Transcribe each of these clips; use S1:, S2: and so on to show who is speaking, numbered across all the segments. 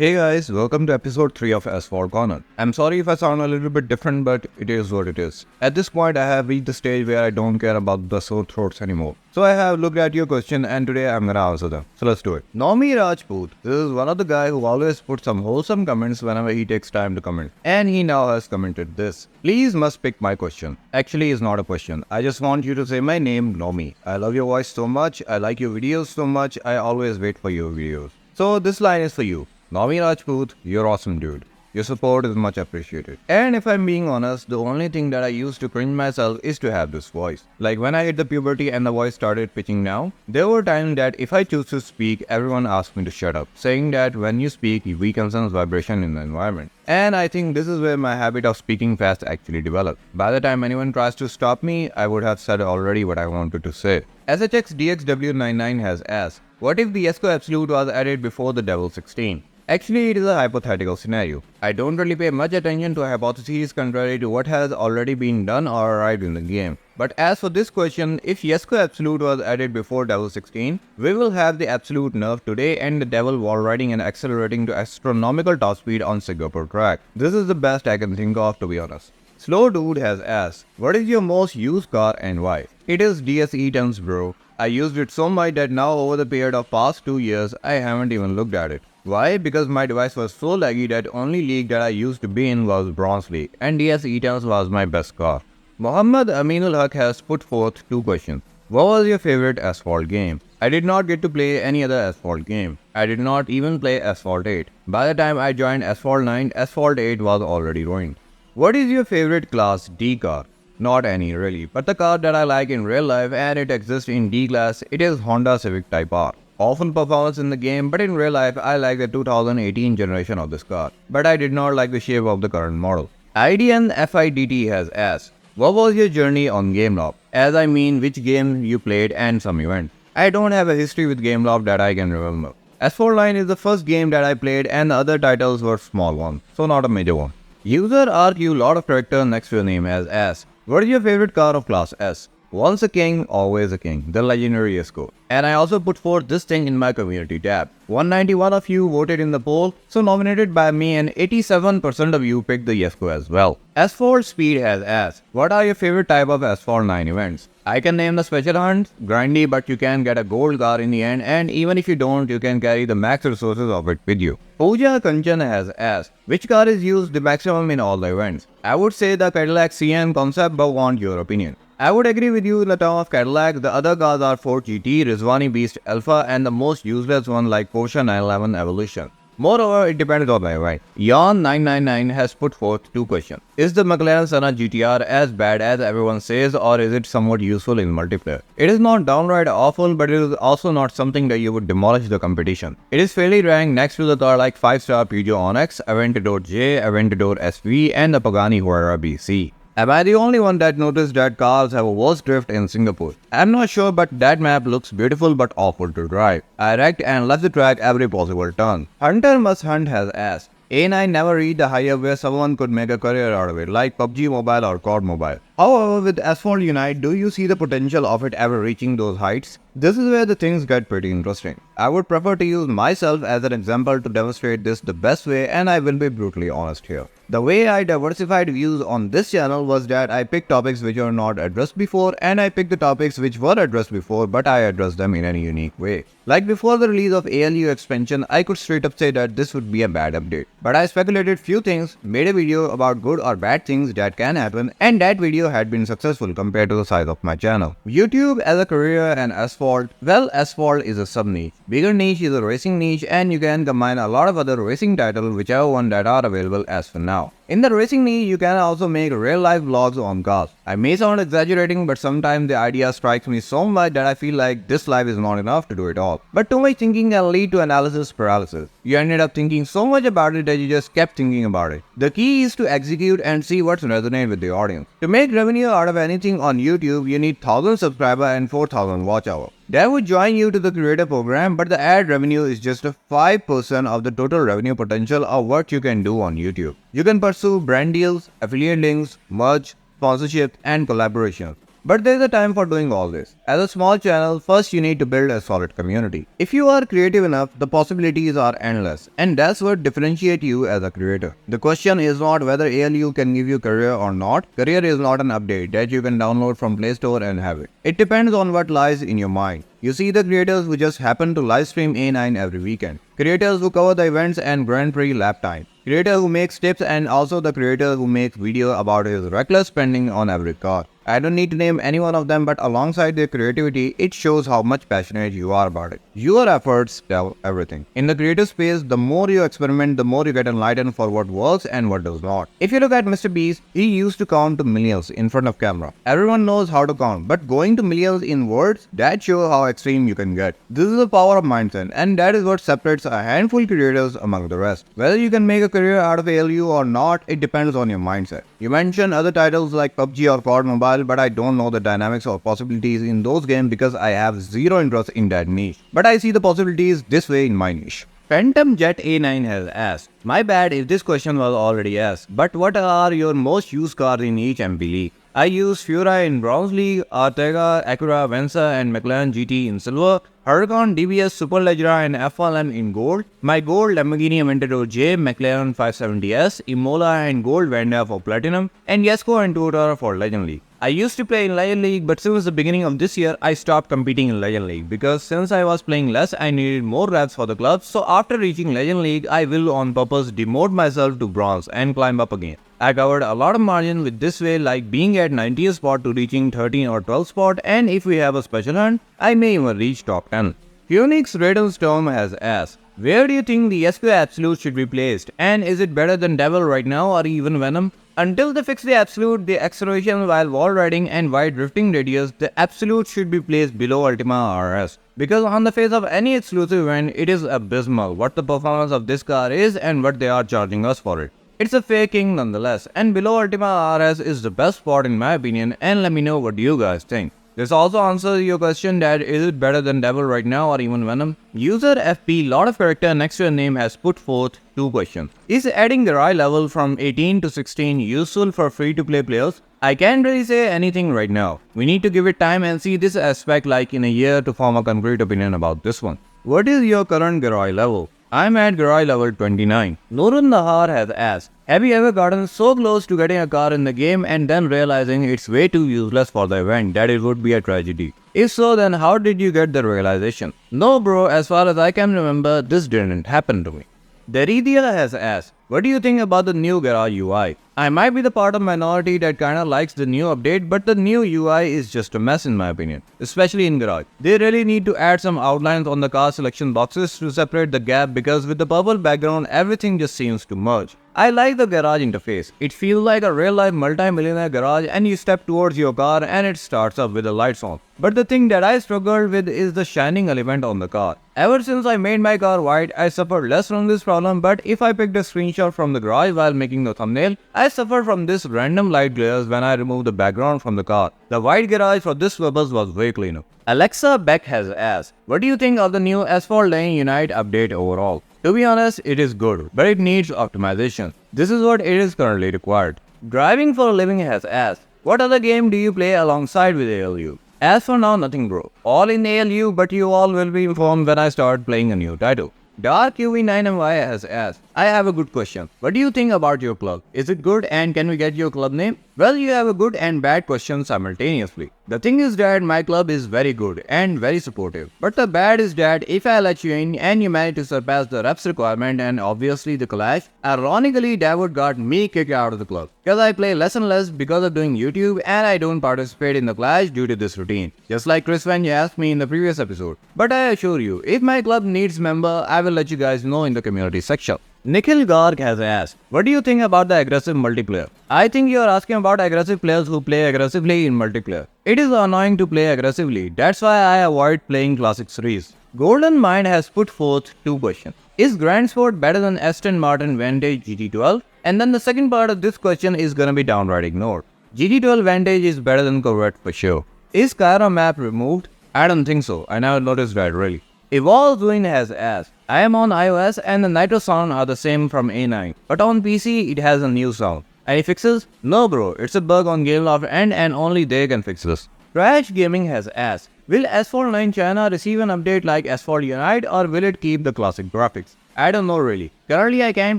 S1: Hey guys, welcome to episode 3 of Asphalt Corner. I'm sorry if I sound a little bit different, but it is what it is. At this point, I have reached the stage where I don't care about the sore throats anymore. So I have looked at your question and today I'm gonna answer them. So let's do it. Nomi Rajput. This is one of the guys who always puts some wholesome comments whenever he takes time to comment. And he now has commented this. Please must pick my question. Actually, it's not a question. I just want you to say my name, Nomi. I love your voice so much. I like your videos so much. I always wait for your videos. So this line is for you. Nomi Rajput, you're awesome dude. Your support is much appreciated. And if I'm being honest, the only thing that I used to cringe myself is to have this voice. Like when I hit the puberty and the voice started pitching down, there were times that if I choose to speak, everyone asked me to shut up, saying that when you speak, we can sense vibration in the environment. And I think this is where my habit of speaking fast actually developed. By the time anyone tries to stop me, I would have said already what I wanted to say. SHXDXW99 has asked, what if the Yesco Absolute was added before the Devil 16? Actually, it is a hypothetical scenario. I don't really pay much attention to hypotheses contrary to what has already been done or arrived in the game. But as for this question, if Yesco Absolute was added before Devil 16, we will have the Absolute nerf today and the Devil wall riding and accelerating to astronomical top speed on Singapore track. This is the best I can think of, to be honest. Slow Dude has asked, what is your most used car and why? It is DS-E10s bro. I used it so much that now over the period of past 2 years, I haven't even looked at it. Why? Because my device was so laggy that only league that I used to be in was Bronze League and DS-E10s was my best car. Muhammad Aminul Haq has put forth 2 questions. What was your favorite Asphalt game? I did not get to play any other Asphalt game. I did not even play Asphalt 8. By the time I joined Asphalt 9, Asphalt 8 was already ruined. What is your favorite Class D car? Not any really, but the car that I like in real life and it exists in D class, it is Honda Civic Type R. Awful performance in the game, but in real life I like the 2018 generation of this car, but I did not like the shape of the current model. IDN FIDT has asked, what was your journey on Gameloft? As I mean which game you played and some event. I don't have a history with Gameloft that I can remember. Asphalt 9 is the first game that I played and the other titles were small ones, so not a major one. User RQ lot of character next to your name has asked, what is your favorite car of class S? Once a king, always a king, the legendary Yesco. And I also put forth this thing in my community tab. 191 of you voted in the poll, so nominated by me and 87% of you picked the Yesco as well. Asphalt Speed has asked, what are your favorite type of Asphalt 9 events? I can name the special hunt, grindy, but you can get a gold car in the end, and even if you don't, you can carry the max resources of it with you. Pooja Kanchan has asked, which car is used the maximum in all the events? I would say the Cadillac CN concept, but want your opinion. I would agree with you in the term of Cadillac. The other cars are Ford GT, Rizwani Beast Alpha, and the most useless one like Porsche 911 Evolution. Moreover, it depends on the event. Yon999 has put forth 2 questions. Is the McLaren Senna GTR as bad as everyone says, or is it somewhat useful in multiplayer? It is not downright awful, but it is also not something that you would demolish the competition. It is fairly ranked next to the car like 5-star Peugeot Onyx, Aventador J, Aventador SV, and the Pagani Huayra BC. Am I the only one that noticed that cars have a worse drift in Singapore? I'm not sure, but that map looks beautiful but awful to drive. I wrecked and left the track every possible turn. Hunter Must Hunt has asked, A9 never reached the higher where someone could make a career out of it, like PUBG Mobile or COD Mobile. However, with Asphalt Unite, do you see the potential of it ever reaching those heights? This is where the things get pretty interesting. I would prefer to use myself as an example to demonstrate this the best way, and I will be brutally honest here. The way I diversified views on this channel was that I picked topics which are not addressed before, and I picked the topics which were addressed before, but I addressed them in a unique way. Like before the release of ALU expansion, I could straight up say that this would be a bad update. But I speculated few things, made a video about good or bad things that can happen, and that video had been successful compared to the size of my channel. YouTube as a career and Asphalt, well, Asphalt is a sub-niche. Bigger niche is a racing niche, and you can combine a lot of other racing titles, whichever one that are available as for now. In the racing niche, you can also make real life vlogs on cars. I may sound exaggerating, but sometimes the idea strikes me so much that I feel like this life is not enough to do it all. But too much thinking can lead to analysis paralysis. You ended up thinking so much about it that you just kept thinking about it. The key is to execute and see what's resonate with the audience. To make revenue out of anything on YouTube, you need 1000 subscribers and 4000 watch hours. That would join you to the creator program, but the ad revenue is just a 5% of the total revenue potential of what you can do on YouTube. You can pursue brand deals, affiliate links, merch, sponsorship, and collaboration. But there is a time for doing all this. As a small channel, first you need to build a solid community. If you are creative enough, the possibilities are endless, and that's what differentiates you as a creator. The question is not whether ALU can give you career or not. Career is not an update that you can download from Play Store and have it. It depends on what lies in your mind. You see the creators who just happen to live stream A9 every weekend. Creators who cover the events and Grand Prix lap time. Creator who makes tips, and also the creator who makes video about his reckless spending on every car. I don't need to name any one of them, but alongside their creativity, it shows how much passionate you are about it. Your efforts tell everything. In the creative space, the more you experiment, the more you get enlightened for what works and what does not. If you look at Mr. Beast, he used to count to millions in front of camera. Everyone knows how to count, but going to millions in words, that shows how extreme you can get. This is the power of mindset, and that is what separates a handful of creators among the rest. Whether you can make a career out of ALU or not, it depends on your mindset. You mentioned other titles like PUBG or COD Mobile, but I don't know the dynamics or possibilities in those games because I have zero interest in that niche. But I see the possibilities this way in my niche. Phantom Jet A9 has asked, my bad if this question was already asked, but what are your most used cars in each MB league? I use Fiora in Bronze League, Ortega, Acura, Venza and McLaren GT in Silver, Huracan, DBS, Superleggera and F1M in Gold, my Gold Lamborghini Aventador J, McLaren 570S, Imola and Gold Vanda for Platinum, and Yesco and Toyota for Legend League. I used to play in Legend League, but since the beginning of this year, I stopped competing in Legend League because since I was playing less, I needed more reps for the club. So after reaching Legend League, I will on purpose demote myself to Bronze and climb up again. I covered a lot of margin with this way, like being at 90th spot to reaching 13 or 12th spot, and if we have a special hunt, I may even reach top 10. Phoenix Raiden Storm has asked, where do you think the SQ Absolute should be placed, and is it better than Devil right now or even Venom? Until they fix the Absolute, the acceleration while wall riding and wide drifting radius, the Absolute should be placed below Ultima RS. Because on the face of any exclusive event, it is abysmal what the performance of this car is and what they are charging us for it. It's a fair king nonetheless, and below Ultima RS is the best spot in my opinion, and let me know what you guys think. This also answers your question that is it better than Devil right now or even Venom? User FP lot of character next to your name has put forth two questions. Is adding garage level from 18 to 16 useful for free to play players? I can't really say anything right now. We need to give it time and see this aspect like in a year to form a concrete opinion about this one. What is your current garage level? I'm at garage level 29. Nurun Nahar has asked, have you ever gotten so close to getting a car in the game and then realizing it's way too useless for the event that it would be a tragedy? If so, then how did you get the realization? No bro, as far as I can remember, this didn't happen to me. Deridia has asked, what do you think about the new Garage UI? I might be the part of minority that kinda likes the new update, but the new UI is just a mess in my opinion, especially in Garage. They really need to add some outlines on the car selection boxes to separate the gap because with the purple background, everything just seems to merge. I like the garage interface. It feels like a real-life multi-millionaire garage and you step towards your car and it starts up with the lights on. But the thing that I struggled with is the shining element on the car. Ever since I made my car white, I suffered less from this problem, but if I picked a screenshot from the garage while making the thumbnail, I suffered from this random light glares when I removed the background from the car. The white garage for this purpose was way cleaner. Alexa Beck has asked, what do you think of the new Asphalt Legends Unite update overall? To be honest, it is good, but it needs optimization. This is what it is currently required. Driving for a Living has asked, what other game do you play alongside with ALU? As for now, nothing bro. All in ALU, but you all will be informed when I start playing a new title. Dark UV9MY has asked, I have a good question. What do you think about your club? Is it good and can we get your club name? Well, you have a good and bad question simultaneously. The thing is that my club is very good and very supportive. But the bad is that if I let you in and you manage to surpass the reps requirement and obviously the clash, ironically that would got me kicked out of the club. Because I play less and less because of doing YouTube and I don't participate in the clash due to this routine. Just like Chris when you asked me in the previous episode. But I assure you, if my club needs member, I will let you guys know in the community section. Nikhil Garg has asked, what do you think about the aggressive multiplayer? I think you are asking about aggressive players who play aggressively in multiplayer. It is annoying to play aggressively, that's why I avoid playing classic series. Golden Mind has put forth two questions. Is Grand Sport better than Aston Martin Vantage GT12? And then the second part of this question is gonna be downright ignored. GT12 Vantage is better than Corvette for sure. Is Cairo map removed? I don't think so, I never noticed that really. Evolve Win has asked, I am on iOS and the Nitro sound are the same from A9, but on PC it has a new sound. Any fixes? No bro, it's a bug on GameLoft and only they can fix this. Trash Gaming has asked, will Asphalt 9 China receive an update like Asphalt Unite or will it keep the classic graphics? I don't know really. Currently I can't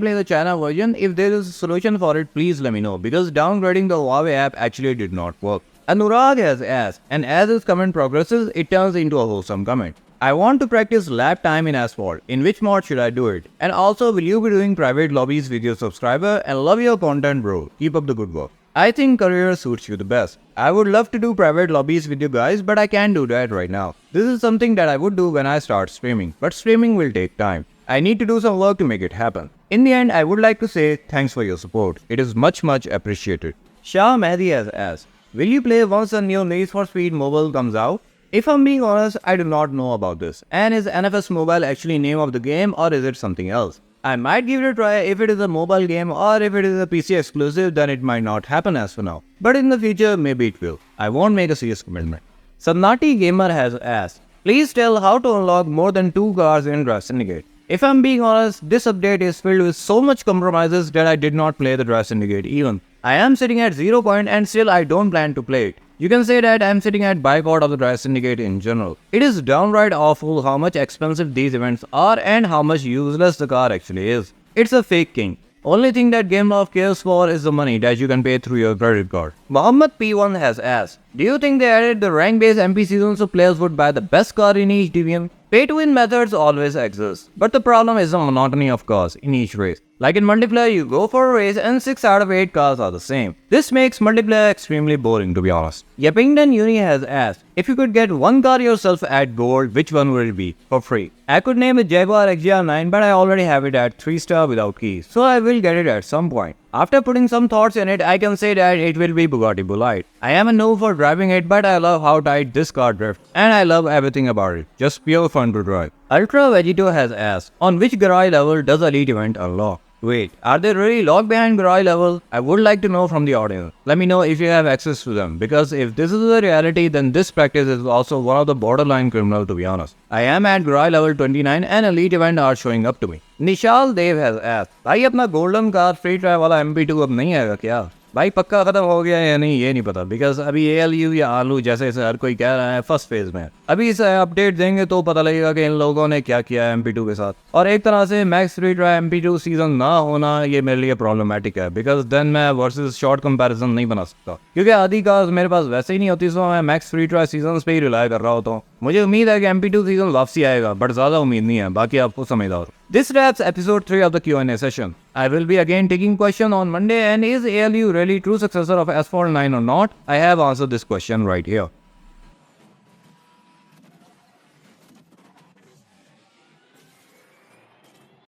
S1: play the China version. If there is a solution for it, please let me know because downgrading the Huawei app actually did not work. Anurag has asked, and as his comment progresses, it turns into a wholesome comment. I want to practice lap time in Asphalt. In which mod should I do it? And also, will you be doing private lobbies with your subscriber? And love your content bro. Keep up the good work. I think career suits you the best. I would love to do private lobbies with you guys, but I can't do that right now. This is something that I would do when I start streaming, but streaming will take time. I need to do some work to make it happen. In the end, I would like to say thanks for your support. It is much appreciated. Shah Mehdi has asked, will you play once the new Need for Speed Mobile comes out? If I'm being honest, I do not know about this. And is NFS Mobile actually name of the game or is it something else? I might give it a try if it is a mobile game or if it is a PC exclusive, then it might not happen as for now. But in the future, maybe it will. I won't make a serious commitment. Samnati Gamer has asked, please tell how to unlock more than 2 cars in Drive Syndicate. If I'm being honest, this update is filled with so much compromises that I did not play the Drive Syndicate even. I am sitting at 0 point and still I don't plan to play it. You can say that I'm sitting at boycott of the Drive Syndicate in general. It is downright awful how much expensive these events are and how much useless the car actually is. It's a fake king. Only thing that GameLoft cares for is the money that you can pay through your credit card. Muhammad P1 has asked, do you think they added the rank-based MP season so players would buy the best car in each division? Pay-to-win methods always exist, but the problem is the monotony of cars in each race. Like in multiplayer, you go for a race and 6 out of 8 cars are the same. This makes multiplayer extremely boring to be honest. Yapington Uni has asked, if you could get one car yourself at gold, which one would it be? For free. I could name it Jaguar XJR 9, but I already have it at 3-star without keys, so I will get it at some point. After putting some thoughts in it, I can say that it will be Bugatti Bolide. I am a noob for driving it, but I love how tight this car drifts, and I love everything about it. Just pure fun to drive. Ultra Vegito has asked, on which garage level does Elite event unlock? Wait, are they really locked behind garage level? I would like to know from the audience. Let me know if you have access to them, because if this is the reality, then this practice is also one of the borderline criminal to be honest. I am at garage level 29 and Elite event are showing up to me. Nishal Dev has asked, भाई अपना golden car free try वाला MP2 अब नहीं आएगा क्या? भाई पक्का खत्म हो गया या नहीं ये नहीं पता बिकॉज अभी ALU या ALU जैसे हर कोई कह रहा है फर्स्ट फेज में। अभी इसे अपडेट देंगे तो पता लगेगा कि इन लोगों ने क्या किया है MP2 के साथ। और एक तरह से max free try MP2 season ना होना ये मेरे लिए प्रॉब्लमेटिक है बिकॉज देन मैं वर्सेस शॉर्ट कंपैरिजन नहीं बना सकता क्योंकि आधी कार्स मेरे पास वैसे ही नहीं होती सो मैं मैक्स फ्री ट्राई सीजन पे ही रिलाई कर रहा होता हूँ। मुझे उम्मीद है कि MP2 सीजन वापसी आएगा बट ज्यादा उम्मीद नहीं है, बाकी आपको समझदार। This wraps episode 3 of the Q&A session. I will be again taking question on Monday and is ALU really true successor of Asphalt 9 or not? I have answered this question right here.